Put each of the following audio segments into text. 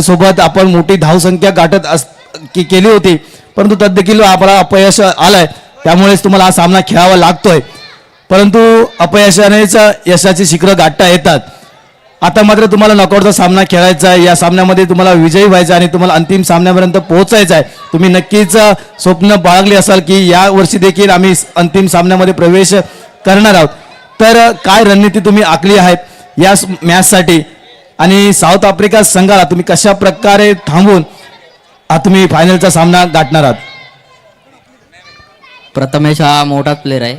सोबत आपण मोठी धावसंख्या गाठत केली होती, परंतु त्यात देखील आपल्याला अपयश आलंय. त्यामुळेच तुम्हाला हा सामना खेळावा लागतोय. परंतु अपयशानेच यशाची शिखरं गाठता येतात. आता मात्र तुम्हाला नॉकआउटचा सामना खेळायचा आहे. या सामन्यामध्ये तुम्हाला विजयी व्हायचा आणि तुम्हाला अंतिम सामन्यापर्यंत पोहोचायचं आहे. तुम्ही नक्कीच स्वप्न बाळगले असाल की या वर्षी देखील आम्ही अंतिम सामन्यामध्ये प्रवेश करणार आहोत. तर काय रणनीती तुम्ही आखली आहेत या मॅचसाठी आणि साऊथ आफ्रिका संघाला तुम्ही कशा प्रकारे थांबवून तुम्ही फायनलचा सामना गाठणार आहात? प्रथमेश हा मोठाच प्लेअर आहे.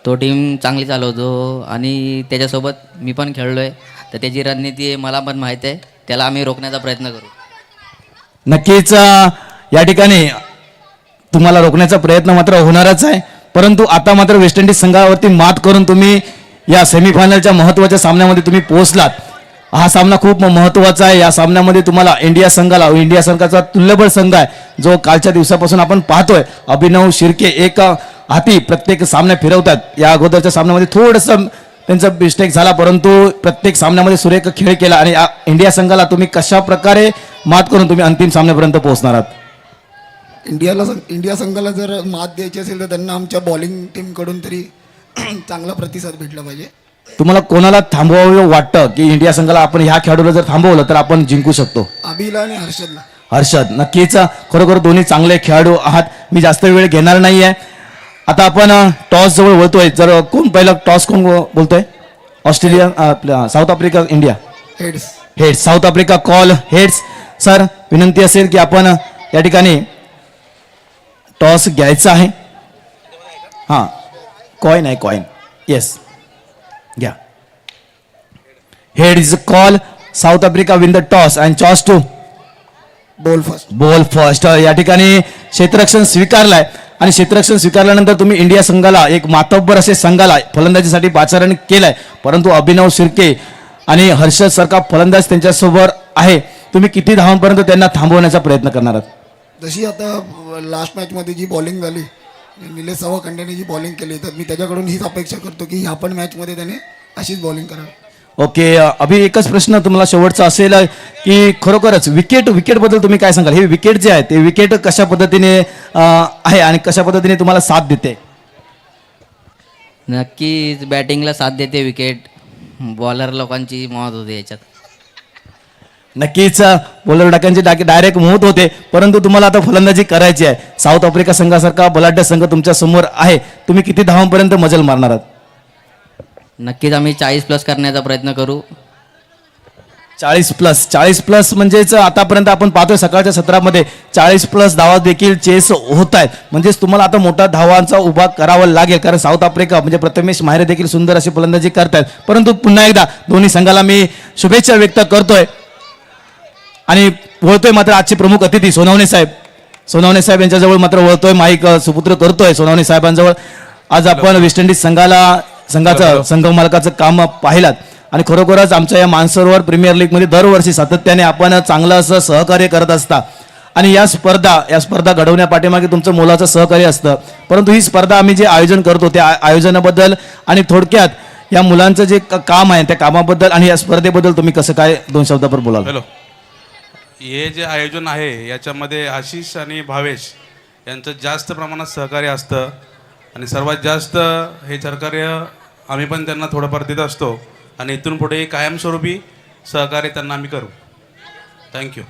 तो टीम चांगली चालवतो आणि त्याच्यासोबत मी पण खेळलोय, तर त्याची रणनीती मला पण माहीत आहे. त्याला आम्ही रोखण्याचा प्रयत्न करू. नक्कीच या ठिकाणी तुम्हाला रोखण्याचा प्रयत्न मात्र होणारच आहे. परंतु आता मात्र वेस्ट इंडिज संघावरती मात करून तुम्ही या सेमीफायनलच्या महत्त्वाच्या सामन्यामध्ये तुम्ही पोहोचलात. हा सामना खूप महत्त्वाचा आहे. या सामन्यामध्ये तुम्हाला इंडिया संघाचा तुल्यबळ संघ आहे जो कालच्या दिवसापासून आपण पाहतोय. अभिनव शिर्के एक हाती प्रत्येक सामना फिरवतात. या अगोदरच्या सामन्यामध्ये थोडंसं त्यांचा मिस्टेक झाला, परंतु प्रत्येक सामन्यामध्ये सुरेख खेळ केला आणि इंडिया संघाला तुम्ही कशा प्रकारे मात करून तुम्ही अंतिम सामन्यापर्यंत पोहोचणार आहात? इंडिया संघाला जर मात द्यायची असेल तर त्यांना आमच्या बॉलिंग टीमकडून तरी चांगला प्रतिसाद भेटला पाहिजे. तुम्हाला कोणाला थांबवावं वाटतं की इंडिया संघाला आपण ह्या खेळाडूला जर थांबवलं तर आपण जिंकू शकतो? अभिला आणि हर्षदला. हर्षद, नक्कीच खरोखर दोन्ही चांगले खेळाडू आहात. मी जास्त वेळ घेणार नाहीये. आता आपण टॉस जवळ बोलतोय. जर कोण पहिला टॉस कोण बोलतोय? ऑस्ट्रेलिया, आपल्या south Africa, India? Heads. South Africa call heads. Sir, विनंती असेल की आपण या ठिकाणी टॉस घ्यायचा आहे. हां, कॉइन आहे, कॉइन. येस, घ्या. Head is call. South Africa win the toss and toss to bowl first. या ठिकाणी क्षेत्ररक्षण स्वीकारलाय आणि क्षेत्ररक्षण स्वीकारल्यानंतर तुम्ही इंडिया संघाला एक मातब्बर असे संघाला फलंदाजीसाठी पाचारण केलंय. परंतु अभिनव शिर्के आणि हर्षद सारखा फलंदाज त्यांच्यासोबत आहे. तुम्ही किती धावांपर्यंत त्यांना थांबवण्याचा प्रयत्न करणार आहात? जशी आता लास्ट मॅचमध्ये जी बॉलिंग झाली, निलेश खंडेने जी बॉलिंग केली, तर मी त्याच्याकडून हीच अपेक्षा करतो की ह्या पण मॅचमध्ये त्याने अशीच बॉलिंग करावी. ओके, अभि एकच प्रश्न तुम्हाला शेवटचा असेल की खरोखरच विकेटबद्दल तुम्ही काय सांगाल? हे विकेट जे आहे ते विकेट कशा पद्धतीने आहे आणि कशा पद्धतीने तुम्हाला साथ देते? नक्कीच बॅटिंगला साथ देते विकेट. बॉलर लोकांची मौत होते याच्यात. नक्कीच बॉलर टाक्यांची डायरेक्ट मोहत होते, परंतु तुम्हाला आता फलंदाजी करायची आहे. साऊथ आफ्रिका संघासारखा बलाढ्य संघ तुमच्या समोर आहे. तुम्ही किती धावांपर्यंत मजल मारणार आहात? नक्कीच आम्ही 40+ करण्याचा प्रयत्न करू. 40+ म्हणजेच आतापर्यंत आपण पाहतोय सकाळच्या सत्रामध्ये 40+ धावा देखील चेस होत आहेत. म्हणजेच तुम्हाला आता मोठा धावांचा उभा करावा लागेल, कारण साऊथ आफ्रिका म्हणजे प्रथमेश माहिरे देखील सुंदर अशी फलंदाजी करतायत. परंतु पुन्हा एकदा दोन्ही संघाला मी शुभेच्छा व्यक्त करतोय आणि वळतोय मात्र आजचे प्रमुख अतिथी सोनवणे साहेब यांच्याजवळ मात्र वळतोय. माईक सुपुत्र करतोय सोनवणे साहेबांजवळ. आज आपण वेस्ट इंडिज संघाचं संघ मालकाचं काम पाहिलात आणि खरोखरच आमच्या या मानसरोवर प्रीमियर लीगमध्ये दरवर्षी सातत्याने आपण चांगलं असं सहकार्य करत असता आणि या स्पर्धा घडवण्या पाठीमागे तुमचं मोलाचं सहकार्य असतं. परंतु ही स्पर्धा आम्ही जे आयोजन करतो त्या आयोजनाबद्दल आणि थोडक्यात या मुलांचं जे काम आहे त्या कामाबद्दल आणि या स्पर्धेबद्दल तुम्ही कसं काय 2 शब्दावर बोलाल? हॅलो, हे जे आयोजन आहे याच्यामध्ये आशिष आणि भावेश यांचं जास्त प्रमाणात सहकार्य असतं आणि सर्वात जास्त हे सहकार्य आम्ही पण त्यांना थोडंफार देत असतो आणि इथून पुढे कायमस्वरूपी सहकार्य त्यांना आम्ही करू. थँक्यू.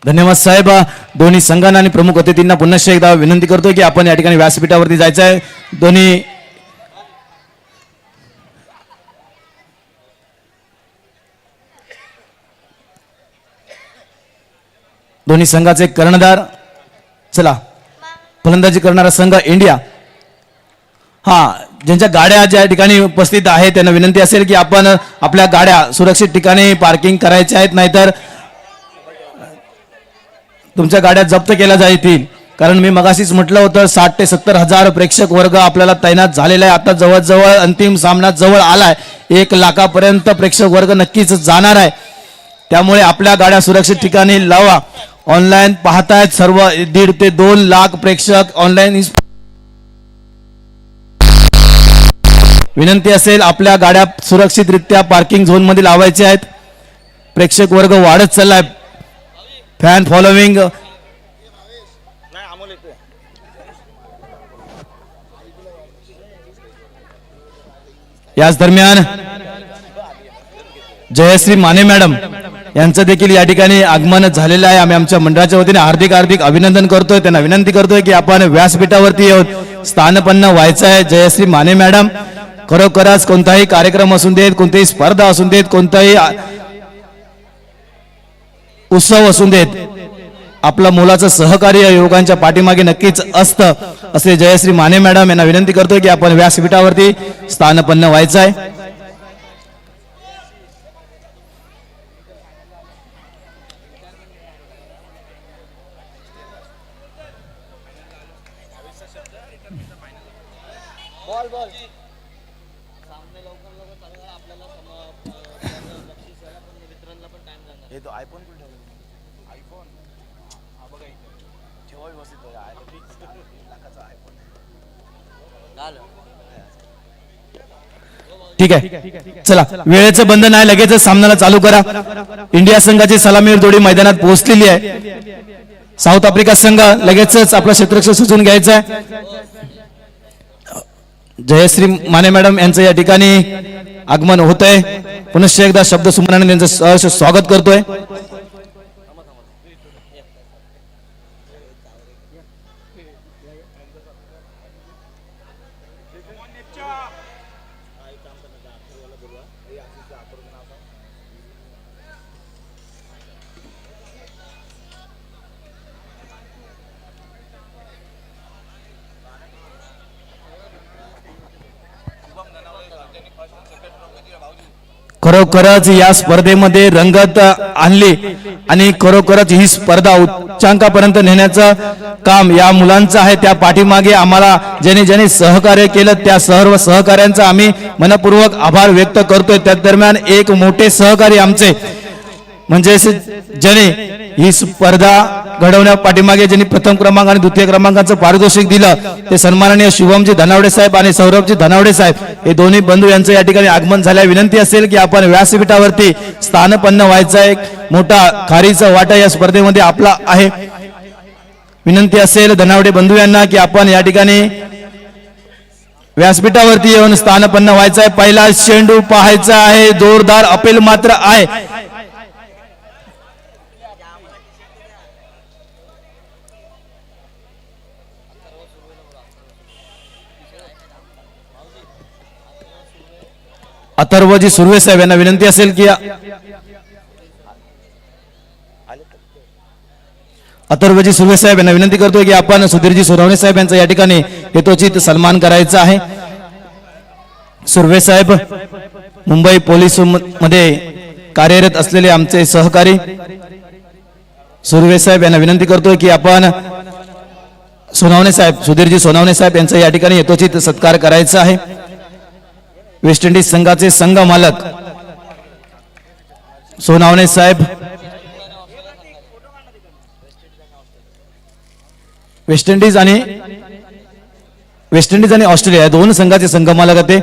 धन्यवाद साहेब. दोन्ही संघांना आणि प्रमुख अतिथींना पुन्हा एकदा विनंती करतोय की आपण या ठिकाणी व्यासपीठावरती जायचं आहे. दोन्ही संघाचे कर्णधार, चला फलंदाजी करणारा संघ इंडिया. ज्यांच्या गाड्या ज्या ठिकाणी उपस्थित आहेत त्यांना विनंती असेल की आपण आपल्या गाड्या सुरक्षित ठिकाणी पार्किंग करायच्या आहेत, नाहीतर तुमच्या गाड्या जप्त केल्या जातील. कारण मी मगाशीच म्हटलं होतं 60 ते 70 हजार प्रेक्षक वर्ग आपल्याला तैनात झालेला आहे. आता जवळजवळ अंतिम सामना जवळ आलाय. 1 लाखापर्यंत प्रेक्षक वर्ग नक्कीच जाणार आहे. त्यामुळे आपल्या गाड्या सुरक्षित ठिकाणी लावा. ऑनलाईन पाहतायत सर्व 1.5 ते 2 लाख प्रेक्षक ऑनलाईन. विनंती असेल आपल्या गाड्या सुरक्षितरित्या पार्किंग झोन मध्ये लावायच्या आहेत. प्रेक्षक वर्ग वाढत चाललाय. Fan following. याच दरम्यान जयश्री माने मॅडम यांचं देखील या ठिकाणी आगमन झालेलं आहे. आम्ही आमच्या मंडळाच्या वतीने हार्दिक हार्दिक अभिनंदन करतोय. त्यांना विनंती करतोय की आपण व्यासपीठावरती येऊन स्थानपन्न व्हायचं आहे. जयश्री माने मॅडम खरोखरच कोणताही कार्यक्रम असून देत, कोणतीही स्पर्धा असून देत, कोणताही उत्सव असून देत, आपलं मुलाचं सहकार्य योगांच्या पाठीमागे नक्कीच असतं. असे जयश्री माने मॅडम यांना विनंती करतोय की आपण व्यासपीठावरती स्थानपन्न व्हायचं आहे. ठीक आहे, चला वेळेचं बंधन आहे, लगेचच सामन्याला चालू करा. इंडिया संघाची सलामीवर जोडी मैदानात पोहोचलेली आहे. साऊथ आफ्रिका संघ लगेचच आपलं क्षेत्ररक्षण सुचून घ्यायचं आहे. जयश्री माने मॅडम यांचं या ठिकाणी आगमन होत आहे. पुनश्च एकदा शब्द सुमनाने त्यांचं सहर्ष स्वागत करतोय. खरोखरच या स्पर्धेमध्ये रंगत आणली आणि खरोखरच ही स्पर्धा उच्चांकापर्यंत नेण्याचं काम या मुलांचं आहे. त्या पाठीमागे आम्हाला ज्यांनी ज्यांनी सहकार्य केलं त्या सर्व सहकार्यांचा आम्ही मनपूर्वक आभार व्यक्त करतोय. त्या दरम्यान एक मोठे सहकारी आमचे म्हणजे ज्याने ही स्पर्धा घडवण्या पाठीमागे ज्यांनी प्रथम क्रमांक आणि द्वितीय क्रमांकाचं पारितोषिक दिलं ते सन्माननीय शिवमजी धनावडे साहेब आणि सौरभजी धनावडे साहेब हे दोन्ही बंधू यांचं या ठिकाणी आगमन झाल्या. विनंती असेल की आपण व्यासपीठावरती स्थानपन्न व्हायचा. एक मोठा खारीचा वाटा या स्पर्धेमध्ये आपला आहे. विनंती असेल धनावडे बंधू यांना की आपण या ठिकाणी व्यासपीठावरती येऊन स्थानपन्न व्हायचा आहे. पहिला चेंडू पाहायचा आहे, जोरदार अपील मात्र आहे. अथर्वजी सुर्वे साहेब यांना विनंती असेल की अथर्वजी सुर्वे साहेब यांना विनंती करतोय की आपण सुधीरजी सोनवणे साहेब यांचा या ठिकाणी यथोचित सन्मान करायचा आहे. सुर्वे साहेब मुंबई पोलीस मध्ये कार्यरत असलेले आमचे सहकारी सुर्वे साहेब यांना विनंती करतोय की आपण सोनवणे साहेब सुधीरजी सोनवणे साहेब यांचा या ठिकाणी यथोचित सत्कार करायचा आहे. वेस्ट इंडिज संघाचे संघ मालक सोनावणे साहेब वेस्ट इंडिज आणि ऑस्ट्रेलिया दोन संघाचे संघ मालक ते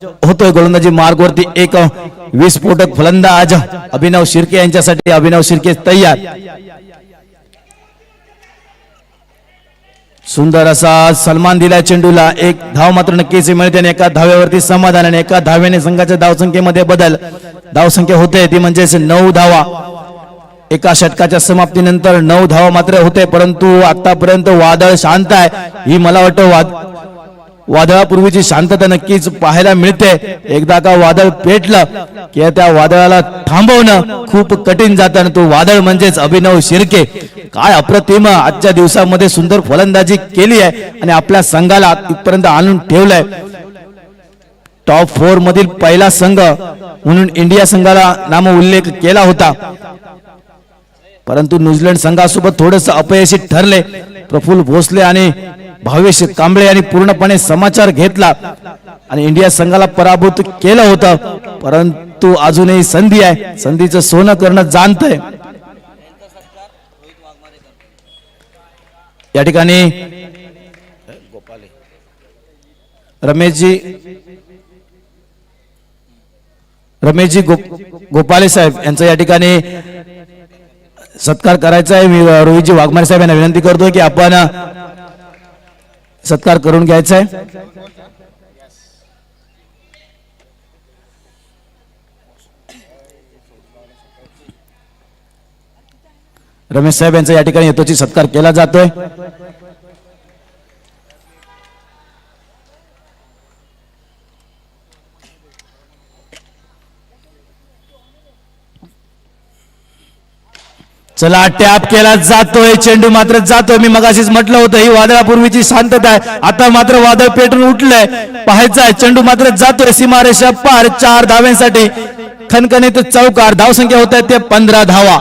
होतोय गोलंदाजी मार्गवरती एक विस्फोटक फलंदाज अभिनव शिर्के यांच्यासाठी. अभिनव शिर्के तयार. सुंदर असा सन्मान दिलाय चेंडूला. एक धाव मात्र नक्कीच मिळते आणि एका धाव्यावरती समाधान आणि एका धाव्याने संघाच्या धावसंख्येमध्ये बदल. धावसंख्या होते ती म्हणजेच 9 धावा. एका षटकाच्या समाप्तीनंतर 9 धावा मात्र होते, परंतु आतापर्यंत वादळ शांत आहे. ही मला वाटतं वादळापूर्वीची शांतता नक्कीच पाहायला मिळते. एकदा का वादळ पेटलं की त्या वादळाला थांबवणं खूप कठीण जातं आणि तो वादळ म्हणजेच अभिनव शिर्के. काय अप्रतिम आजच्या दिवसामध्ये सुंदर फलंदाजी केली आहे आणि आपल्या संघाला इथपर्यंत आणून ठेवलंय. टॉप 4 मधील पहिला संघ म्हणून इंडिया संघाला नाम उल्लेख केला होता, परंतु न्यूझीलंड संघासोबत थोडंसं अपयशी ठरले. प्रफुल्ल भोसले आणि भावेश कांबळे यांनी पूर्णपणे समाचार घेतला आणि इंडिया संघाला पराभूत केलं होतं, परंतु अजूनही संधी आहे. संधीचं सोनं करणं जाणतंय. या ठिकाणी रमेशजी गोपाले साहेब यांचा या ठिकाणी सत्कार करायचा आहे. मी रोहितजी वाघमारे साहेब यांना विनंती करतोय की आपण सत्कार करून घ्यायचा आहे. रमेश साहेब यांचा या ठिकाणी यथोचित सत्कार केला जातोय. चला टॅप केला जातोय. चेंडू मात्र जातोय. मी मगाशीच म्हटलं होतं ही वादळापूर्वीची शांतता आहे. आता मात्र वादळ पेटून उठलंय. पाहायचं आहे. चेंडू मात्र जातोय सीमारेषा पार. 4 धाव्यांसाठी खणखणीत चौकार. धावसंख्या होत आहे ते 15 धावा.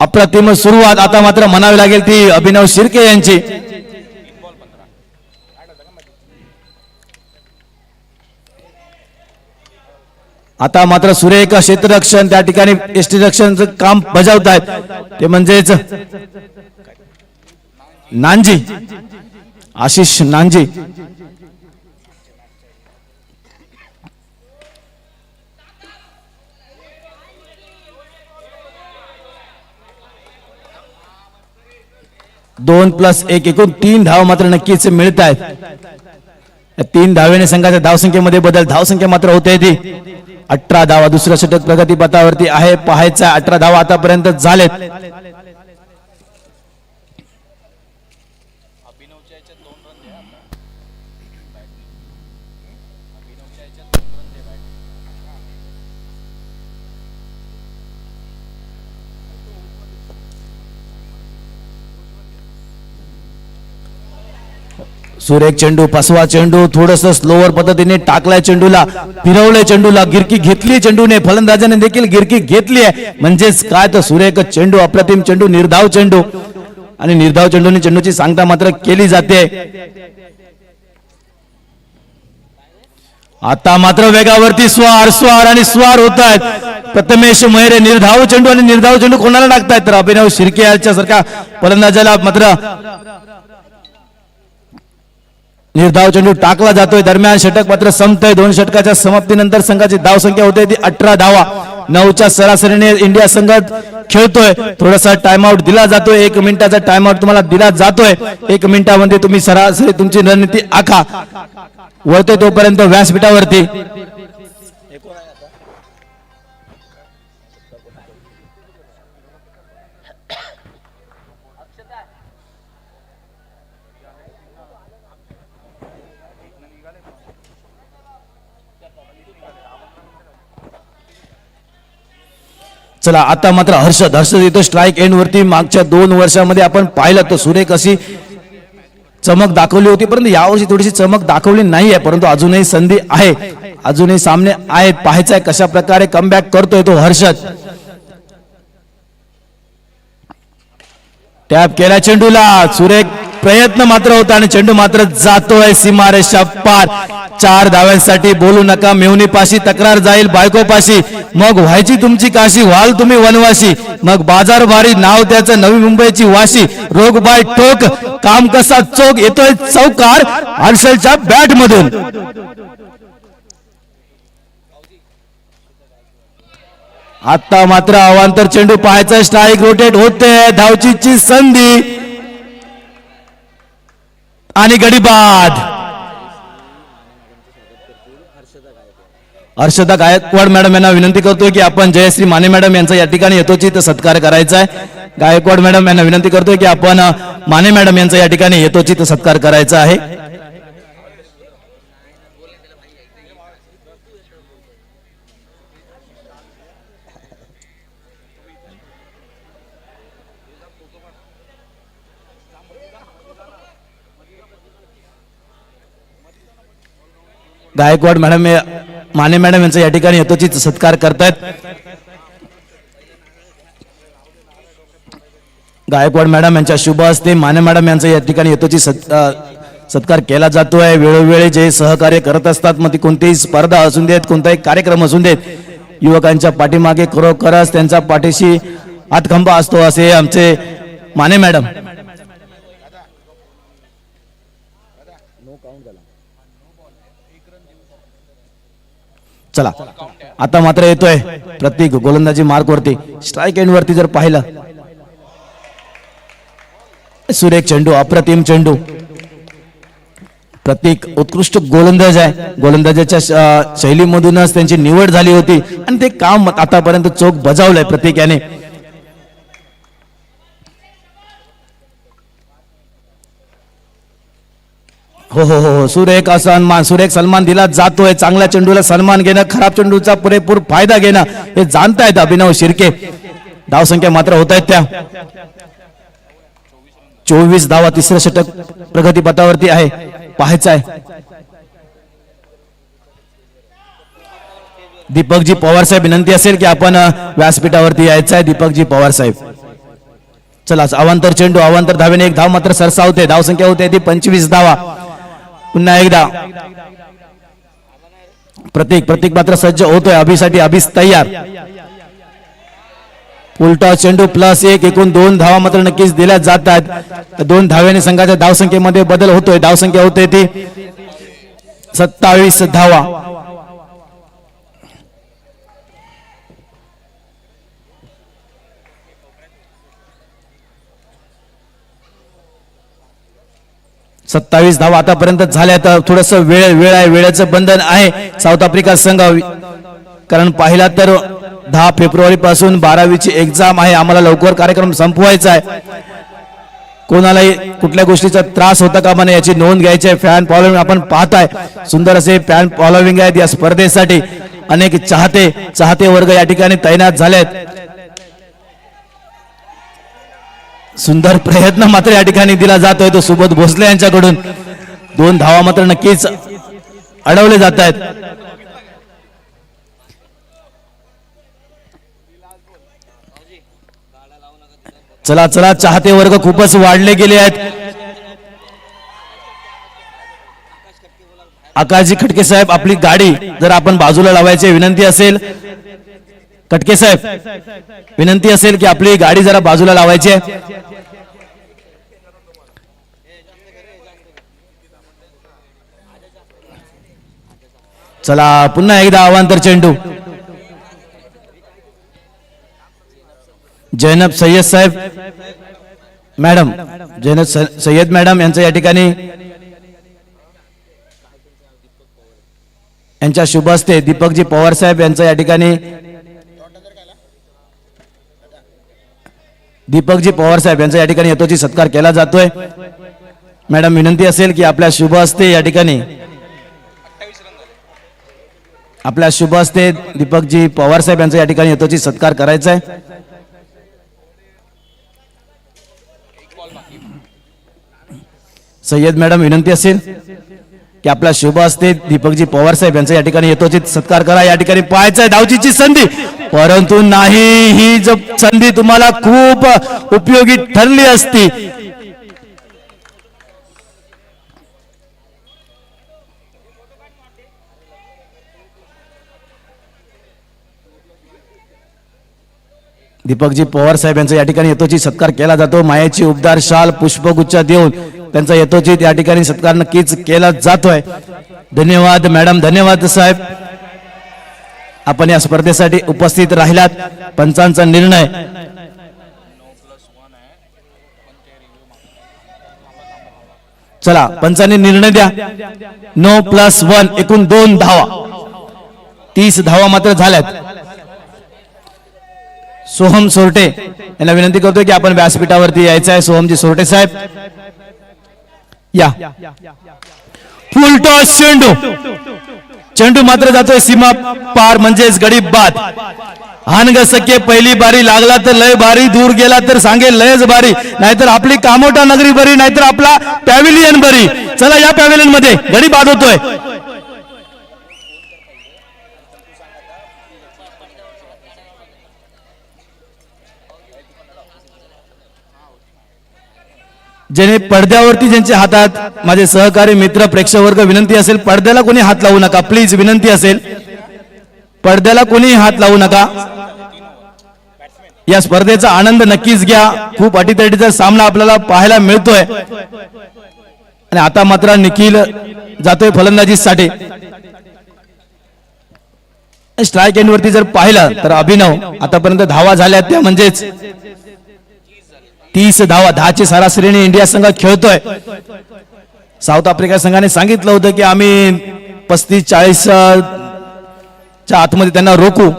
अप्रतिम सुरुवात आता मात्र म्हणावी लागेल ती अभिनव शिर्के यांची. आता मात्र सुरेख क्षेत्ररक्षण त्या ठिकाणी यष्टीरक्षणचं काम बजावत आहेत ते म्हणजेच नांजी, आशिष नांजी. दोन प्लस एक एकूण 3 धाव मात्र नक्कीच मिळत आहेत. 3 धावेने संघाच्या धावसंख्येमध्ये बदल. धावसंख्या मात्र होते ती 18 धावा. दुसऱ्या षटक प्रगतीपथावरती आहे. पाहायचा 18 धावा आतापर्यंत झालेत. सुरेख चेंडू, फसवा चेंडू, थोडस स्लोवर पद्धतीने टाकलाय चेंडूला, फिरवलंय चेंडूला, गिरकी घेतली चेंडूने, फलंदाजाने देखील गिरकी घेतली आहे. म्हणजेच काय तर सुरेख चेंडू, अप्रतिम चेंडू, निर्धाव चेंडू आणि निर्धाव चेंडूने चेंडूची सांगता मात्र केली जाते. आता मात्र वेगावरती स्वार आणि स्वार होत आहेत. प्रथमेश मोहरे निर्धाव चेंडू आणि निर्धाव चेंडू कोणाला टाकतायत तर अभिनव शिर्के यांच्या सारखा फलंदाजाला मात्र निर्धाव चेंडू टाकला जातोय. दरम्यान षटक मात्र संपतोय. 2 षटकाच्या समाप्तीनंतर संघाची धाव संख्या होते ती 18 धावा. 9च्या सरासरीने इंडिया संघ खेळतोय. थोडासा टाइम आउट दिला जातोय. 1 मिनिटाचा टाइम आउट तुम्हाला दिला जातोय. 1 मिनिटामध्ये तुम्ही सरासरी तुमची रणनीती आखा. वळतोय तोपर्यंत व्यासपीठावरती चला आता मात्र हर्षद येतो स्ट्राईक एंड वरती. मागच्या 2 वर्षामध्ये आपण पाहिलं तर सुरेख अशी चमक दाखवली होती, परंतु यावर्षी थोडीशी चमक दाखवली नाहीये. परंतु अजूनही संधी आहे, अजूनही सामने आहेत. पाहायचं आहे कशा प्रकारे कमबॅक करतोय तो हर्षद. टॅप केला चेंडूला, सुरेख प्रयत्न मात्र होता आणि चेंडू मात्र जातोय सीमारेषा पार. 4 धाव्यांसाठी बोलू नका. मेहुनीपाशी तक्रार जाईल बायकोपाशी, मग व्हायची तुमची काशी, व्हाल तुम्ही वनवासी. मग बाजार भारी नाव त्याचं नवी मुंबईची वाशी. रोग बाय ठोक, काम कसा चोख, येतोय चौकार हर्षलच्या बॅट मधून. आता मात्र अवांतर चेंडू पाहायचा, स्ट्राईक रोटेट होते, धावचीची संधी आणि गडी बाद. हर्षदा गायकवाड मॅडम यांना विनंती करतोय की आपण जयश्री माने मॅडम यांचा या ठिकाणी यथोचित सत्कार करायचा आहे. गायकवाड मॅडम यांना विनंती करतोय की आपण माने मॅडम यांचा या ठिकाणी यथोचित सत्कार करायचा आहे. गायकवाड मॅडम माने मॅडम यांचा या ठिकाणी यथोचित सत्कार करतायत. गायकवाड मॅडम यांच्या शुभ हस्ते माने मॅडम यांचा या ठिकाणी यथोचित सत्कार केला जातोय. वेळोवेळी जे सहकार्य करत असतात, मग ती कोणतीही स्पर्धा असून देत, कोणताही कार्यक्रम असून देत, युवकांच्या पाठीमागे खरोखरच त्यांचा पाठीशी हातखंबा असतो असे आमचे माने मॅडम. चला आता मात्र येतोय प्रत्येक गोलंदाजी मार्क वरती, स्ट्राईक एंड वरती जर पाहिलं, सुरेख चेंडू, अप्रतिम चेंडू. प्रत्येक उत्कृष्ट गोलंदाज आहे, गोलंदाजाच्या शैलीमधूनच त्यांची निवड झाली होती आणि ते काम आतापर्यंत चोख बजावलंय प्रत्येक याने. हो हो हो, सुरेख सन्मान, सुरेख सन्मान दिला जातोय. चांगल्या चेंडूला सन्मान घेणं, खराब चेंडूचा पुरेपूर फायदा घेणं हे जाणतायत अभिनव शिर्के. धावसंख्या मात्र होत आहेत त्या 24 धावा, तिसरं षटक प्रगतीपथावरती आहे, पाहायचं आहे. दीपकजी पवार साहेब, विनंती असेल की आपण व्यासपीठावरती यायचं आहे. दीपकजी पवार साहेब, चला अवांतर चेंडू, अवांतर धावेने एक धाव मात्र सरसावते. धावसंख्या होते ती 25 धावा. पुन्हा एकदा प्रत्येक मात्र सज्ज होतोय. अभिसाठी अभिस तयार. उलटा चेंडू प्लस 1, एकूण 2 धावा मात्र नक्कीच दिल्या जात आहेत. 2 धाव्याने संघाच्या धावसंख्येमध्ये बदल होतोय. धावसंख्या होते ती 27 धावा. सत्तावीस धावा आतापर्यंत झाल्या. तर थोडस वेळ आहे, वेळेचं बंधन आहे साऊथ आफ्रिका संघ, कारण पाहिला तर 10 फेब्रुवारी पासून 12वीची एक्झाम आहे. आम्हाला लवकर कार्यक्रम संपवायचा आहे. कोणालाही कुठल्या गोष्टीचा त्रास होता का म्हणे याची नोंद घ्यायची आहे. फॅन फॉलोविंग आपण पाहताय, सुंदर असे फॅन फॉलोविंग आहेत या स्पर्धेसाठी. अनेक चाहते वर्ग या ठिकाणी तैनात झालेत. सुंदर प्रयत्न मात्र या ठिकाणी दिला जातोय तो सुबोध भोसले यांच्याकडून. 2 धावा मात्र नक्कीच अडवले जात आहेत. चला चला, चाहते वर्ग खूपच वाढले गेले आहेत. आकाशजी खटके साहेब, आपली गाडी जर आपण बाजूला लावायची विनंती असेल. खटके साहेब, विनंती असेल की आपली गाडी जरा बाजूला लावायची आहे. चला पुन्हा एकदा अवांतर चेंडू. जैनब सय्यद साहेब मॅडम, जैनब सय्यद मॅडम यांचं या ठिकाणी यांच्या शुभ हस्ते दीपकजी पवार साहेब यांचं या ठिकाणी दीपकजी पवार साहेब यांचा या ठिकाणी यथोचित सत्कार केला जातोय. मॅडम, विनंती असेल की आपल्या शुभ हस्ते या ठिकाणी आपल्या शुभ हस्ते दीपकजी पवार साहेब यांचा या ठिकाणी यथोचित सत्कार करायचा आहे. सय्यद मॅडम, विनंती असेल की आपल्या शुभ हस्ते दीपकजी पवार साहेब यांचा या ठिकाणी यथोचित सत्कार करा. या ठिकाणी पाहायचं आहे धावचीची संधी, परंतु नाही, ही जर संधी तुम्हाला खूप उपयोगी ठरली असती. दीपकजी पवार साहेब यांचा या ठिकाणी यथोचित सत्कार केला जातो. मायेची उबदार शाल पुष्पगुच्छ देऊन त्यांचा यथोचित या ठिकाणी सत्कार नक्कीच केला जातोय. धन्यवाद मॅडम, धन्यवाद साहेब. आपण या स्पर्धेसाठी उपस्थित राहिलात. पंचांचा निर्णय चला, पंचांनी निर्णय द्या. 9+1 एकूण 2 धावा, 30 धावा मात्र झाल्यात. सोहम सोरटे यांना विनंती करतोय की आपण व्यासपीठावरती यायचं आहे. सोहमजी सोरटे साहेब या. फुल टॉस चेंडू, चेंडू मात्र जातोय सीमा पार, म्हणजेच गडी बाद. हानग सख्य पहिली बारी लागला तर लय बारी, दूर गेला तर सांगेल लयच बारी. नाहीतर आपली कामोटा नगरी बरी, नाहीतर आपला पॅव्हिलियन बरी. चला, या पॅव्हिलियन मध्ये गडी बाद होतोय. ज्याने पडद्यावरती ज्यांच्या हातात माझे सहकारी मित्र प्रेक्षक वर्ग, विनंती असेल पडद्याला कोणी हात लावू नका प्लीज, विनंती असेल पडद्याला कोणी हात लावू नका. या स्पर्धेचा आनंद नक्कीच घ्या. खूप अटीतटीचा सामना आपल्याला पाहायला मिळतोय. आणि आता मात्र निखिल जातोय फलंदाजीसाठी. स्ट्राईक एंड वरती जर पाहिलं तर अभिनव आतापर्यंत धावा झाल्या त्या म्हणजेच 30 धावा, 10ची सरासरीने इंडिया संघ खेळतोय. साऊथ आफ्रिका संघाने सांगितलं होतं की आम्ही 35-40 च्या आतमध्ये त्यांना रोखू.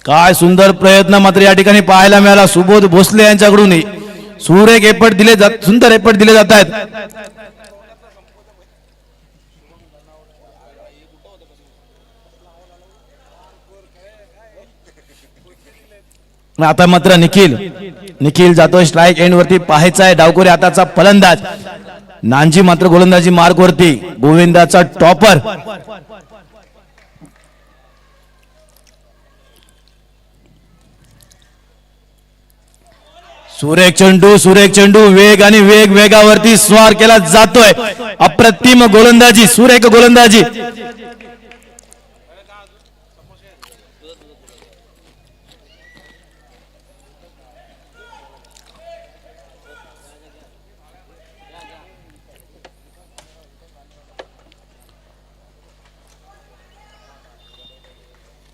काय सुंदर प्रयत्न मात्र या ठिकाणी पाहायला मिळाला सुबोध भोसले यांच्याकडून. सुरेख एफर्ट दिले जात, सुंदर एफर्ट दिले जात आहेत. आता मात्र निखिल जातोय स्ट्राईक एंड वरती. पाहायचा आहे डावखोरी हाताचा फलंदाज नानजी मात्र गोलंदाजी मार्क वरती. गोविंदाचा टॉपर सुरेख चेंडू वेग आणि वेगावरती स्वार केला जातोय. अप्रतिम गोलंदाजी, सुरेख गोलंदाजी.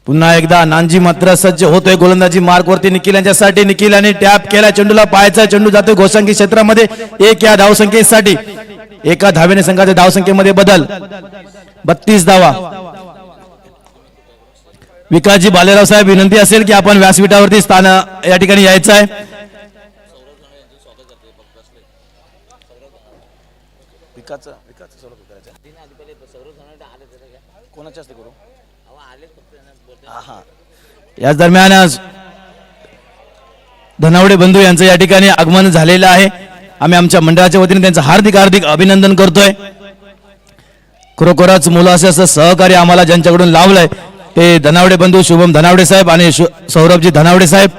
पुन्हा एकदा नानजी मात्र सज्ज होतोय गोलंदाजी मार्क वरती. निखिल यांच्यासाठी, निखिल आणि टॅप केला चेंडूला, पाहायचा चेंडू जातोय गोसंख्य क्षेत्रामध्ये 1 या धावसंख्येसाठी. एका धावेने संघाच्या धावसंख्येमध्ये बदल. 32 धावा. विकासजी भालेराव साहेब, विनंती असेल की आपण व्यासपीठावरती स्थान या ठिकाणी यायचं आहे. याच दरम्यान धनावडे बंधू यांचं या ठिकाणी आगमन झालेलं आहे. आम्ही आमच्या मंडळाच्या वतीने त्यांचं हार्दिक अभिनंदन करतोय. खरोखरच मुलाचे असं सहकार्य आम्हाला ज्यांच्याकडून लावलंय ते धनावडे बंधू शुभम धनावडे साहेब आणि सौरभजी धनावडे साहेब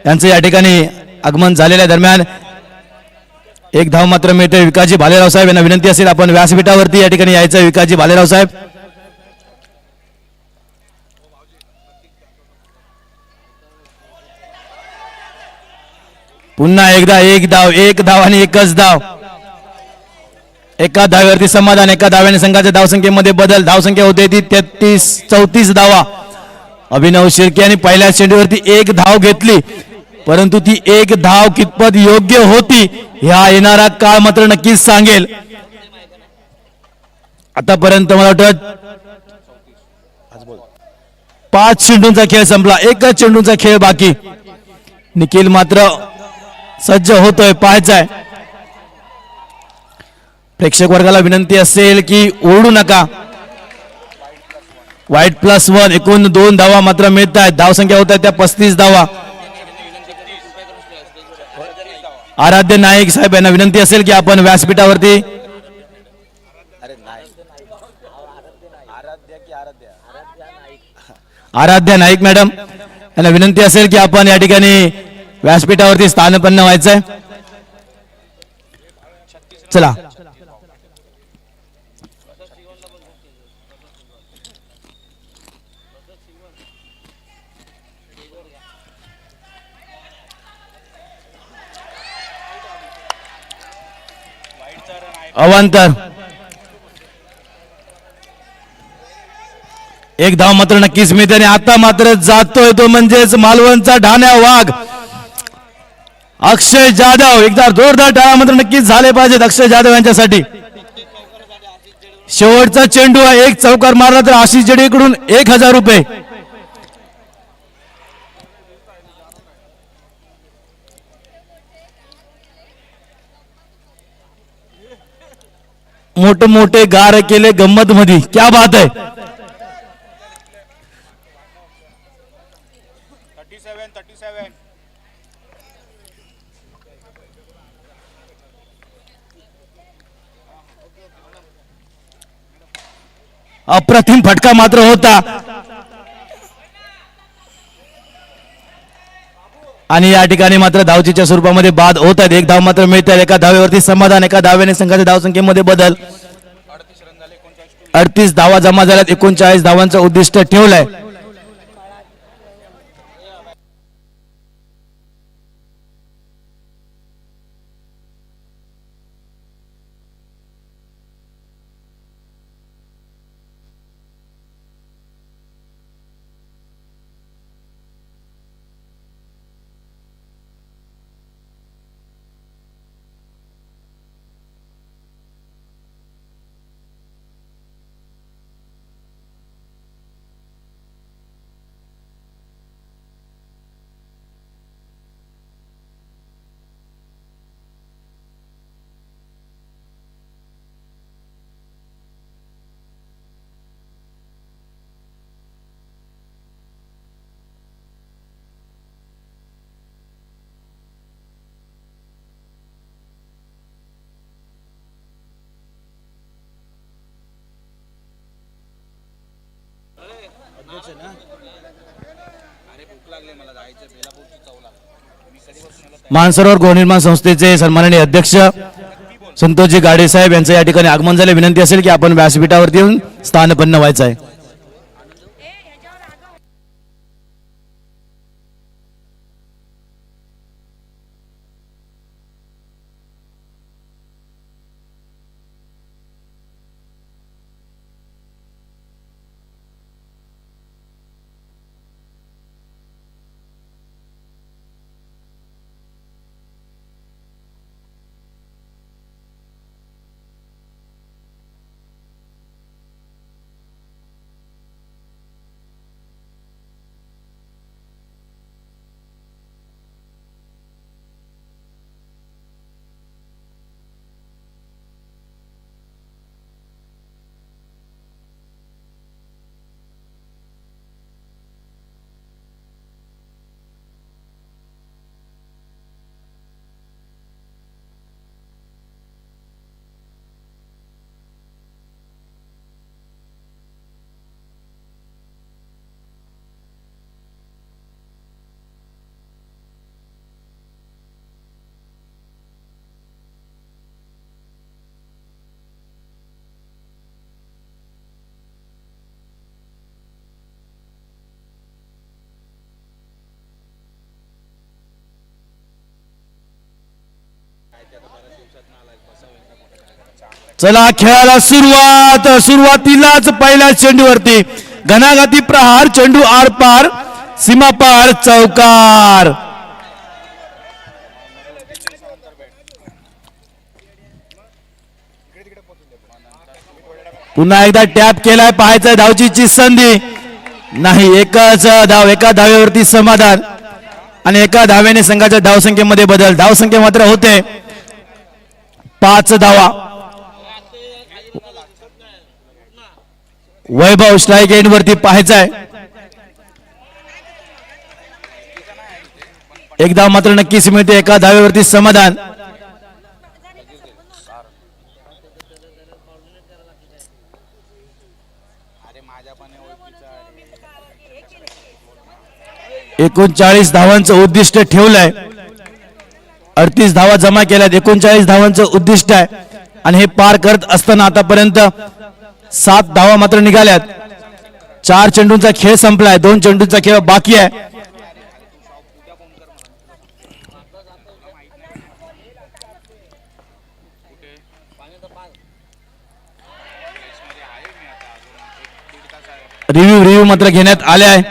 यांचं या ठिकाणी आगमन झालेल्या दरम्यान 1 धाव मात्र मिळते. विकासजी भालेराव साहेब यांना विनंती असेल आपण व्यासपीठावरती या ठिकाणी यायचं. विकासजी भालेराव साहेब. पुन्हा एकदा 1 धाव आणि 1च धाव. एका धावेवरती समाधान, एका धाव्याने संघाच्या धावसंख्येमध्ये बदल. धावसंख्या होते ती 34 धावा. अभिनव शिर्के यांनी पहिल्या चेंडूवरती 1 धाव घेतली, परंतु ती 1 धाव कितपत योग्य होती ह्या येणारा काळ मात्र नक्कीच सांगेल. आतापर्यंत मला वाटतं 5 चेंडूंचा खेळ संपला, 1च चेंडूंचा खेळ बाकी. निखिल मात्र सज्ज होतोय, पाहायचाय. प्रेक्षक वर्गाला विनंती असेल की ओरडू नका. वाईट +1 एकूण 2 धावा मात्र मिळत आहेत. धावसंख्या होत आहे त्या 35 धावा. आराध्य नाईक साहेब यांना विनंती असेल की आपण व्यासपीठावरती आराध्या नाईक मॅडम यांना विनंती असेल की आपण या ठिकाणी व्यासपीठावरती स्थानपन्न व्हायचंय. चला, अवांतर. एक धाव मात्र नक्कीच मिळते आणि आता मात्र जातोय तो म्हणजेच मालवणचा ढाण्या वाघ अक्षय जाधव. एकदा जोरदार टाळ्या मात्र नक्कीच झाले पाहिजेत अक्षय जाधव यांच्यासाठी. शेवटचा चेंडू आहे, एक चौकार मारला तर आशिष जेडेकडून 1000 रुपये. मोठे मोठे गार केले गंमत मध्ये, क्या बात आहे. अप्रतिम फटका मात्र होता आणि या ठिकाणी मात्र धावचीच्या स्वरूपामध्ये बाद होत आहेत. एक धाव मात्र मिळते, एका धावेवरती समाधान, एका धावेने संघाच्या धावसंख्येमध्ये बदल. 38 धावा जमा झाल्यात, 39 धावांचं उद्दिष्ट ठेवलंय. मानसरोवर गृहनिर्माण संस्थेचे सन्माननीय अध्यक्ष संतोषजी गाडे साहेब यांचं या ठिकाणी आगमन झाले. विनंती असेल की आपण व्यासपीठावरती येऊन स्थानपन्न व्हायचं आहे. चला खेळाला सुरुवात. सुरुवातीलाच पहिल्या चेंडूवरती घणाघाती प्रहार, चेंडू आरपार, सीमापार, चौकार. पुन्हा एकदा टॅप केलाय, पाहायचंय धावचीची संधी नाही. एकच धाव, एका धावेवरती समाधान आणि एका धावेने संघाच्या धावसंख्येमध्ये बदल. धावसंख्या मात्र होते 5 धावा. वैभव स्ट्राईक एंड वरती पाहायचाय. एकदा मात्र नक्कीच मिळते, एका धावेवरती समाधान. एकोणचाळीस धावांचं उद्दिष्ट ठेवलंय. 38 धावा जमा केल्यात, 39 धावांचं उद्दिष्ट आहे आणि हे पार करत असताना आतापर्यंत 7 धावा मात्र निघाल्यात. 4 चेंडूंचा खेळ संपलाय, 2 चेंडूंचा खेळ बाकी आहे. रिव्ह्यू मात्र घेण्यात आले आहे.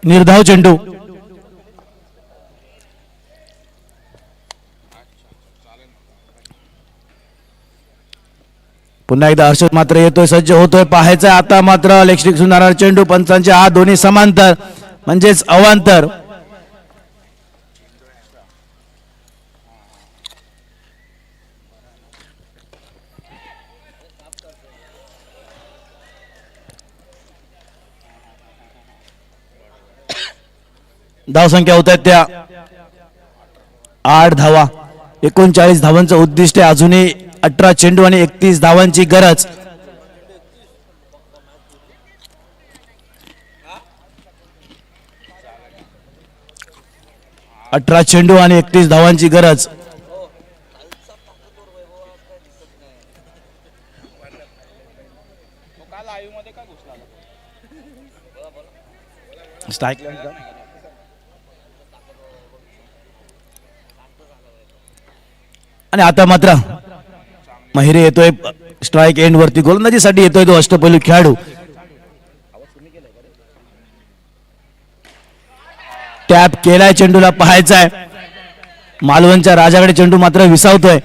निर्धाव चेंडू पुन्हा एकदा हर्षद मात्र येतोय, सज्ज होतोय, पाहायचं आता मात्र लेगस्टिक सुनारा चेंडू. पंचांचे हात दोन्ही समांतर म्हणजेच अवांतर. धावसंख्या होत आहेत त्या 8 धावा. 39 धावांचं उद्दिष्ट आहे. अजूनही 18 चेंडू आणि 31 धावांची गरज. अठरा चेंडू आणि 31 धावांची गरज. स्ट्राईक आणि आता मात्र महिरे येतोय स्ट्राईक एंड वरती. गोलंदाजीसाठी येतोय तो अष्टपैलू खेळाडू. टॅप केलाय चेंडूला, पाहायचाय. मालवणच्या राजाकडे चेंडू मात्र विसावतोय.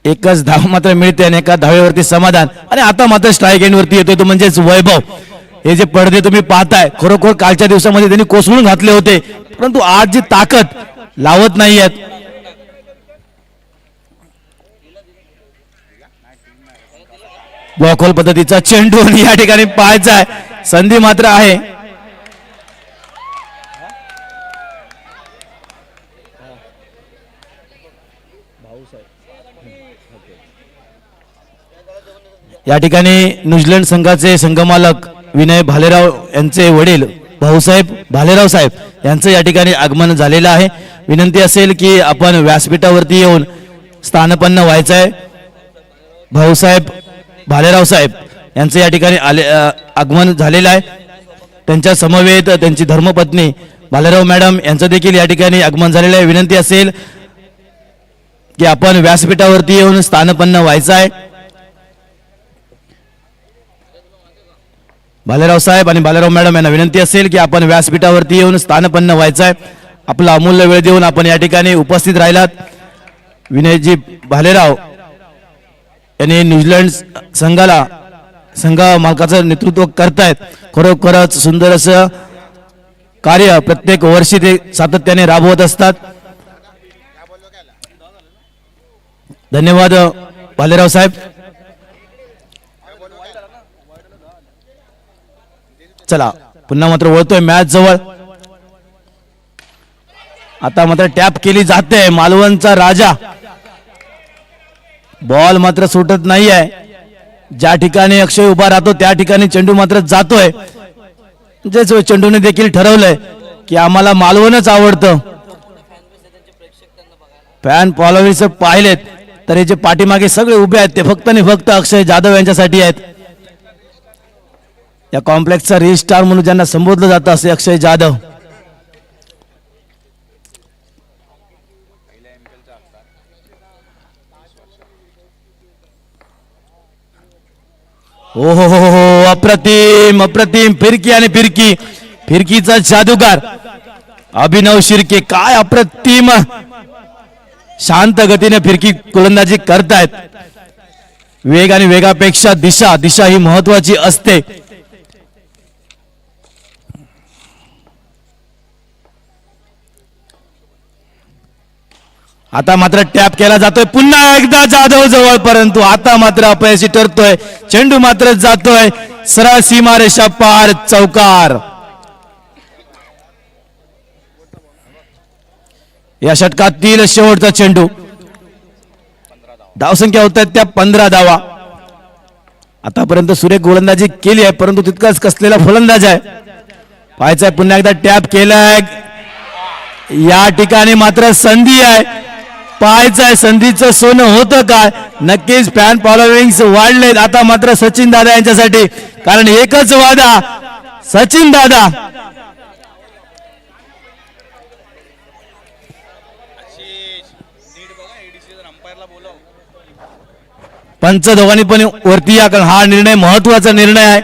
एकच धाव मात्र मिळते आणि एका धावेवरती समाधान. आणि आता मात्र स्ट्राईक एंड वरती येतोय तो म्हणजेच वैभव. हे जे पडदे तुम्ही पाहताय, खरोखर कालच्या दिवसामध्ये त्यांनी कोसळून घातले होते, परंतु आज जी ताकद लावत नाहीयेत. ब्लॉकहोल पद्धतीचा चेंडू आणि या ठिकाणी पाहायचाय. संधी मात्र आहे. या ठिकाणी न्यूझीलंड संघाचे संघमालक विनय भालेराव यांचे वडील भाऊसाहेब भालेराव साहेब यांचं या ठिकाणी आगमन झालेलं आहे. विनंती असेल की आपण व्यासपीठावरती येऊन स्थानपन्न व्हायचं आहे. भाऊसाहेब भालेराव साहेब यांचं या ठिकाणी आगमन झालेलं आहे. त्यांच्या समवेत त्यांची धर्मपत्नी भालेराव मॅडम यांचं देखील या ठिकाणी आगमन झालेलं आहे. विनंती असेल की आपण व्यासपीठावरती येऊन स्थानपन्न व्हायचं आहे. भालेराव साहेब आणि भालेराव मॅडम यांना विनंती असेल की आपण व्यासपीठावरती येऊन स्थानपन्न व्हायचं आहे. आपला अमूल्य वेळ देऊन आपण या ठिकाणी उपस्थित राहिलात. विनयजी भालेराव यांनी न्यूझीलंड संघ मालकाचं नेतृत्व करतायत. खरोखरच सुंदर असं कार्य प्रत्येक वर्षी ते सातत्याने राबवत असतात. धन्यवाद भालेराव साहेब. चला पुन्हा मात्र वळतोय मॅच जवळ आता मात्र टॅप केली जाते, मालवणचा राजा. बॉल मात्र सुटत नाही आहे. ज्या ठिकाणी अक्षय उभा राहतो त्या ठिकाणी चेंडू मात्र जातोय. म्हणजेच चेंडूने देखील ठरवलंय की आम्हाला मालवणच आवडतं. फॅन फॉलोअर्स पाहिलेत तर हे जे पाठीमागे सगळे उभे आहेत ते फक्त आणि फक्त अक्षय जाधव यांच्यासाठी आहेत. या कॉम्प्लेक्सचा रिस्टार म्हणून ज्यांना संबोधलं जातं असे अक्षय जाधव. ओ हो, अप्रतिम अप्रतिम फिरकी आणि फिरकी, फिरकीचा जादूगार अभिनव शिर्के. काय अप्रतिम शांत गतीने फिरकी गोलंदाजी करतायत. वेग आणि वेगापेक्षा दिशा, दिशा ही महत्वाची असते. आता मात्र टॅप केला जातोय पुन्हा एकदा जाधव जवळ, परंतु आता मात्र अपयशी ठरतोय. चेंडू मात्र जातोय सरळ सीमारेषा पार, चौकार. या षटकातील शेवटचा चेंडू. धावसंख्या होत आहेत त्या 15 धावा. आतापर्यंत सुरेख गोलंदाजी केली आहे परंतु तितकाच कसलेला फलंदाज आहे. पाहायचंय पुन्हा एकदा टॅप केलाय. या ठिकाणी मात्र संधी आहे. पाहायचंय संधीचं सोनं होतं काय. नक्कीच फॅन फॉलोविंग वाढलेत आता मात्र सचिन दादा यांच्यासाठी, कारण एकच वादा सचिन दादा. पंच दोघांनी पण वरती या, कारण हा निर्णय महत्वाचा निर्णय आहे.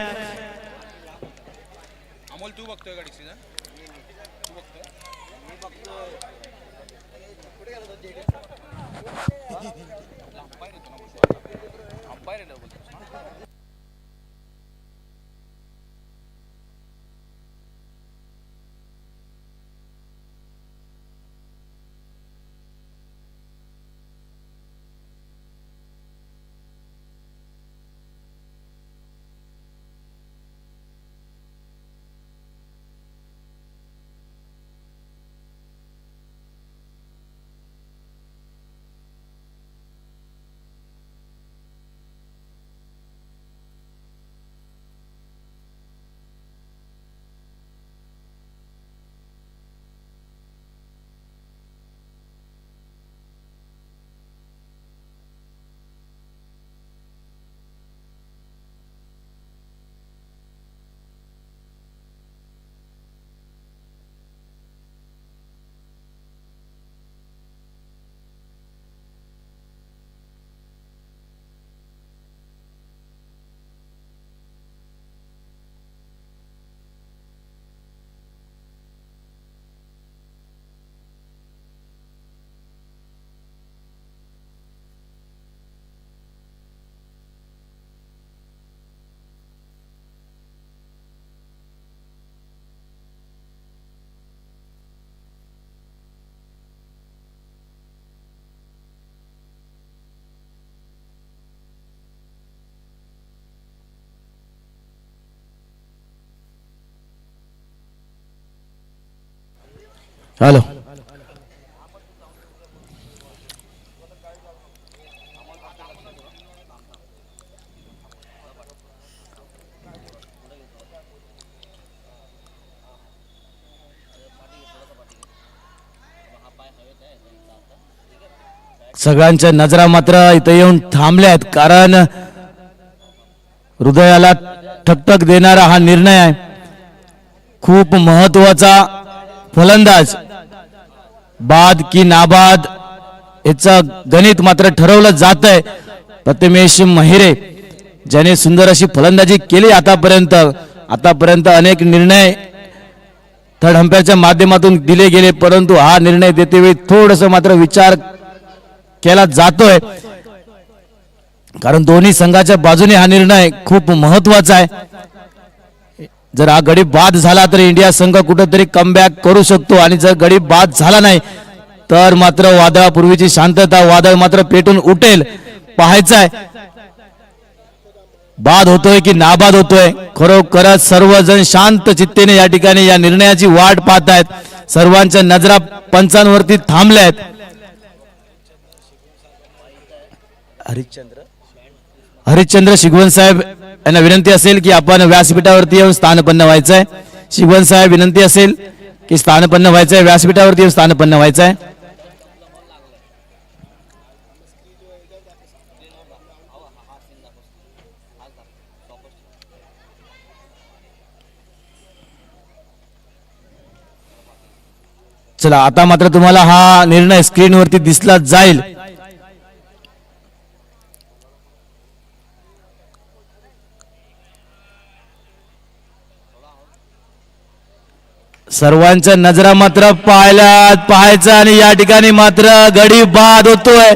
हॅलो, सगळ्यांच्या नजरा मात्र इथे येऊन थांबल्यात, कारण हृदयाला ठकठक देणारा हा निर्णय आहे. खूप महत्वाचा फलंदाज बाद की नाबाद याचं गणित मात्र ठरवलं जात आहे. प्रथमेश महिरे ज्याने सुंदर अशी फलंदाजी केली आतापर्यंत अनेक निर्णय थर्ड अंपायरच्या माध्यमातून दिले गेले, परंतु हा निर्णय देतेवेळी थोडस मात्र विचार केला जातोय, कारण दोन्ही संघाच्या बाजूने हा निर्णय खूप महत्वाचा आहे. जर हा गडी बाद झाला तर इंडिया संघ कुठेतरी कमबॅक करू शकतो, आणि जर गडी बाद झाला नाही तर मात्र वादळापूर्वीची शांतता वादळ मात्र पेटून उठेल. पाहायचंय बाद होतोय की नाबाद होतोय. खरोखरच सर्वजण शांत चित्तेने या ठिकाणी या निर्णयाची वाट पाहत आहेत. सर्वांच्या नजरा पंचांवरती थांबल्यात. हरिश्चंद्र शिगवण साहेब यांना विनंती असेल की आपण व्यासपीठावरती येऊन स्थानपन्न व्हायचंय. शिगवण साहेब विनंती असेल की स्थानपन्न व्हायचंय, व्यासपीठावरती येऊन स्थानपन्न व्हायचंय. चला आता मात्र तुम्हाला हा निर्णय स्क्रीनवरती दिसला जाईल. सर्वांच्या नजरा मात्र पाहायचं आणि या ठिकाणी मात्र गडी बाद होतोय.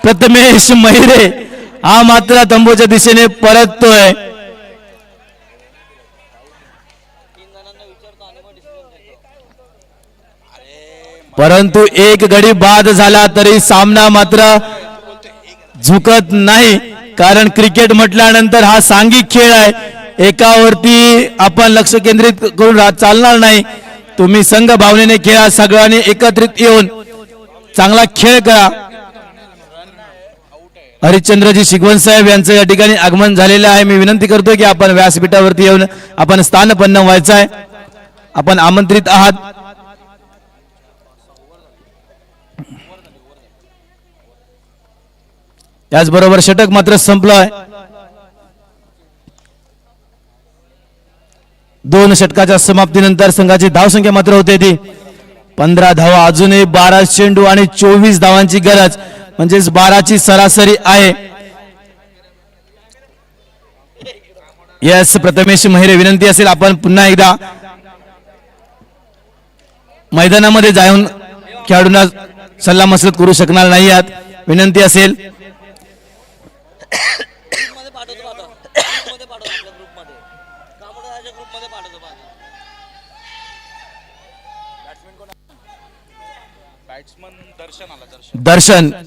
प्रथमेश महिरे हा मात्र तंबूच्या दिशेने परततोय. परंतु एक गडी बाद झाला तरी सामना मात्र झुकत नाही, कारण क्रिकेट म्हटल्यानंतर हा सांघिक खेळ आहे. एकावरती आपण लक्ष केंद्रित करून चालणार नाही. तुम्ही संघ भावनेने खेळा, सगळ्यांनी एकत्रित येऊन चांगला खेळ करा. हरिश्चंद्रजी शिगवण साहेब यांचं या ठिकाणी आगमन झालेलं आहे. मी विनंती करतो की आपण व्यासपीठावरती येऊन आपण स्थानपन्न व्हायचं आहे. आपण आमंत्रित आहात. त्याचबरोबर षटक मात्र संपलंय. 2 षटकाच्या समाप्तीनंतर संघाची धावसंख्या मात्र होते ती 15 धावा. अजूनही 12 चेंडू आणि 24 धावांची गरज, म्हणजेच 12ची सरासरी आहे. यस, प्रथमेश महिरे विनंती असेल आपण पुन्हा एकदा मैदानामध्ये जाऊन खेळाडूंना सल्ला मसलत करू शकणार नाही आहात. विनंती असेल.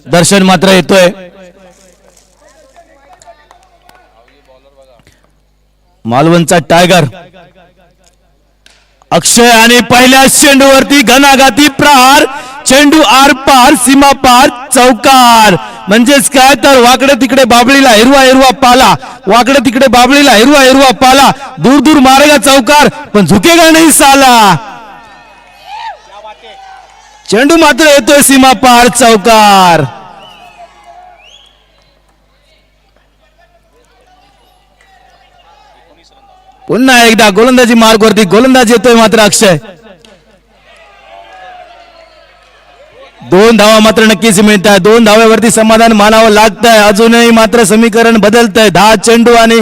दर्शन मात्र येतोय. मालवणचा टायगर अक्षय आणि पहिल्या चेंडूवरती घणाघाती प्रहार. चेंडू आर पार सीमा पार चौकार. म्हणजेच काय तर वाकडे तिकडे बाबळीला हिरवा हिरवा पाला, वाकडे तिकडे बाबळीला हिरवा हिरवा पाला, दूर दूर मारेगा चौकार पण झुकेगा नाही साला. चेंडू मात्र येतोय सीमा पार चौकार. पुन्हा एकदा गोलंदाजी मार्गवरती गोलंदाज येतोय मात्र अक्षय. 2 धावा मात्र नक्कीच मिळत आहे. 2 धाव्यावरती समाधान मानावं लागतंय. अजूनही मात्र समीकरण बदलतंय. 10 चेंडू आणि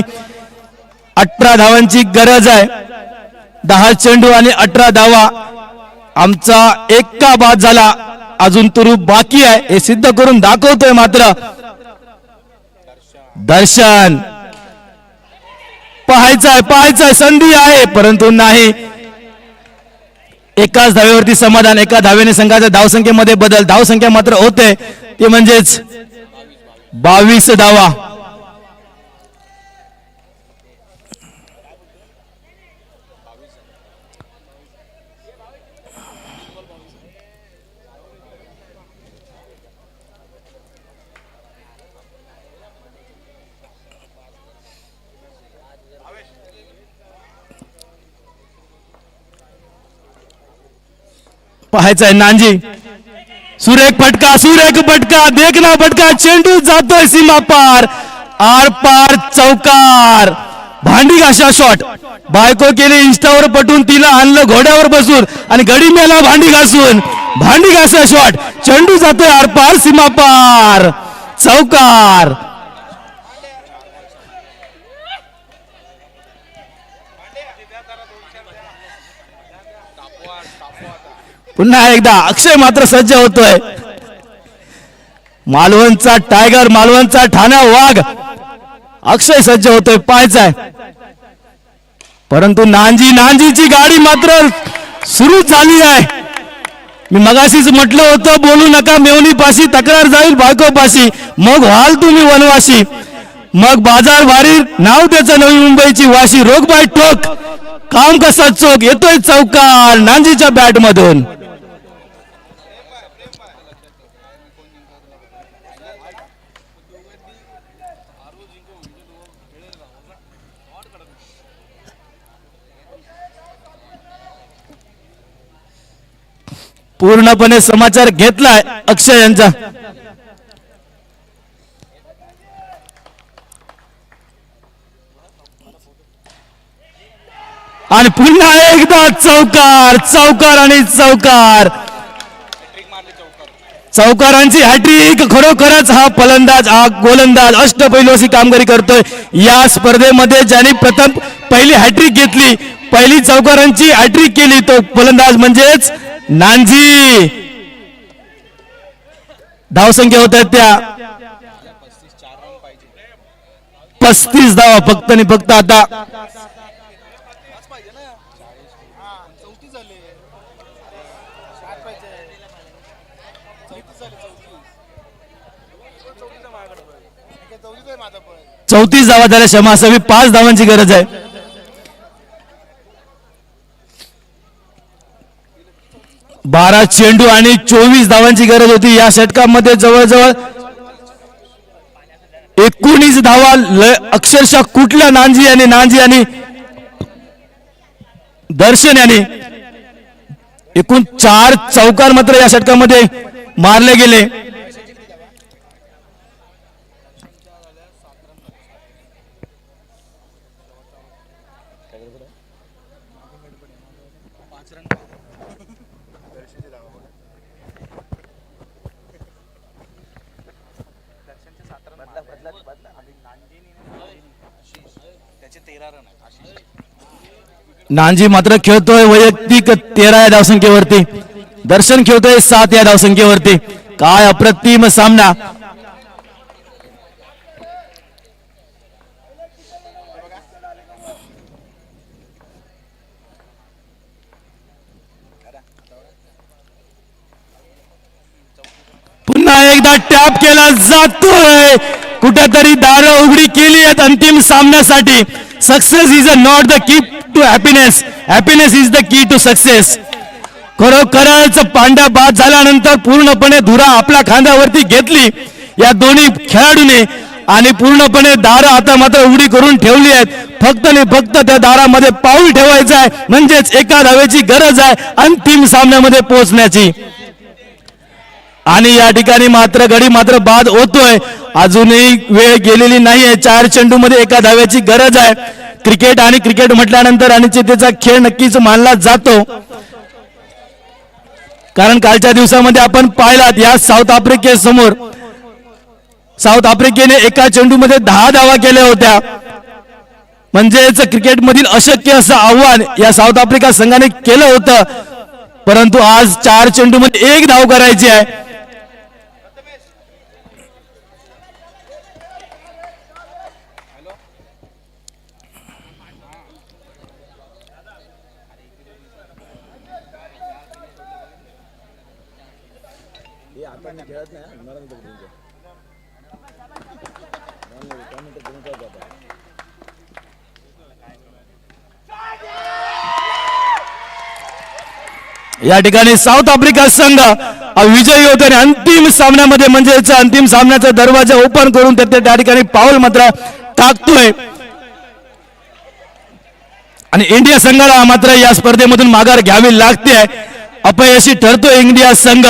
18 धावांची गरज आहे. 10 चेंडू आणि 18 धावा. आमचा एक्का बाद झाला, अजून तुरु बाकी आहे. हे सिद्ध करून दाखवतोय मात्र दर्शन. पाहायचंय संधी आहे परंतु नाही. एकाच धावेवरती समाधान. एका धावेने संघाच्या धावसंख्येमध्ये बदल. धावसंख्या मात्र होते ते म्हणजेच 22 धावा. पाहायचंय नांजी. सुरेख फटका देखना फटका. चेंडू जातोय सीमा पार. आर पार चौकार. भांडी घासा शॉट. बायको केली इंस्टावर पटून, तिला आणलं घोड्यावर बसून आणि गडी मेला भांडी घासून. भांडी घासा शॉट. चेंडू जातोय आर पार सीमा पार चौकार. पुन्हा एकदा अक्षय मात्र सज्ज होतोय. मालवणचा टायगर, मालवणचा ठाणा वाघ अक्षय सज्ज होतोय. पाहायचाय परंतु नांजीची गाडी मात्र सुरू झाली आहे. मी मगाशीच म्हटलं होतं बोलू नका मेवणी पाशी, तक्रार जाईल बायको पाशी, मग व्हाल तुम्ही वनवासी. मग बाजार भारी नाव त्याचं नवी मुंबईची वाशी. रोग बाय टोक काम कसा चोक. येतोय चौकार नांजीच्या बॅट मधून. पूर्णपणे समाचार घेतलाय अक्षय यांचा. आणि पुन्हा एकदा चौकार चौकार आणि चौकार. चौकारांची हॅट्रिक. खरोखरच हा फलंदाज हा गोलंदाज अष्टपैलू अशी कामगिरी करतोय या स्पर्धेमध्ये. ज्याने प्रथम पहिली हॅट्रिक घेतली, पहिली चौकारांची हॅट्रिक केली तो फलंदाज म्हणजेच नानजी. धावसंख्या होत आहेत त्या 35 धावा फक्त आणि फक्त. आता चौतीस धावा झाल्या. क्षमा असावी, 5 धावांची गरज आहे. बारा चेंडू आणि 24 धावांची गरज होती या षटकामध्ये. जवळजवळ 19 धावा अक्षरशः कुठल्या नानजी आणि दर्शन याने. एकूण 4 चौकार मात्र या षटकामध्ये मारले गेले. नानजी मात्र खेळतोय वैयक्तिक 13 या धावसंख्येवरती. दर्शन खेळतोय 7 या धावसंख्येवरती. काय अप्रतिम सामना. पुन्हा एकदा टॅप केला जातोय. कुठेतरी दारं उघडी केली आहेत अंतिम सामन्यासाठी. Success is not the key to happiness, happiness is the key to success. खरोखरच पांड्या बाद झाल्यानंतर पूर्णपणे धुरा आपल्या खांद्यावरती घेतली या दोन्ही खेळाडूने आणि पूर्णपणे दारं आता मात्र उघडी करून ठेवली आहेत. फक्त आणि फक्त त्या दारामध्ये पाऊल ठेवायचं आहे म्हणजेच एका धावेची गरज आहे अंतिम सामन्यामध्ये पोहोचण्याची. आणि या ठिकाणी मात्र गडी मात्र बाद होतोय. अजूनही वेळ गेलेली नाहीये. 4 चेंडू मध्ये एका धाव्याची गरज आहे. क्रिकेट आणि क्रिकेट म्हटल्यानंतर अनिश्चिततेचा खेळ नक्कीच मानला जातो. कारण कालच्या दिवसामध्ये आपण पाहिलात या साऊथ आफ्रिकेसमोर साऊथ आफ्रिकेने एका चेंडूमध्ये 10 धावा केल्या होत्या. म्हणजेच क्रिकेटमधील अशक्य असं आव्हान या साऊथ आफ्रिका संघाने केलं होतं. परंतु आज 4 चेंडूमध्ये 1 धाव करायची आहे. या ठिकाणी साऊथ आफ्रिका संघ विजयी होतो आणि अंतिम सामन्यामध्ये म्हणजेच अंतिम सामन्याचा दरवाजा ओपन करून त्या ठिकाणी पाऊल मात्र टाकतोय. आणि इंडिया संघाला मात्र या स्पर्धेमधून माघार घ्यावी लागते. अपयशी ठरतोय इंडिया संघ.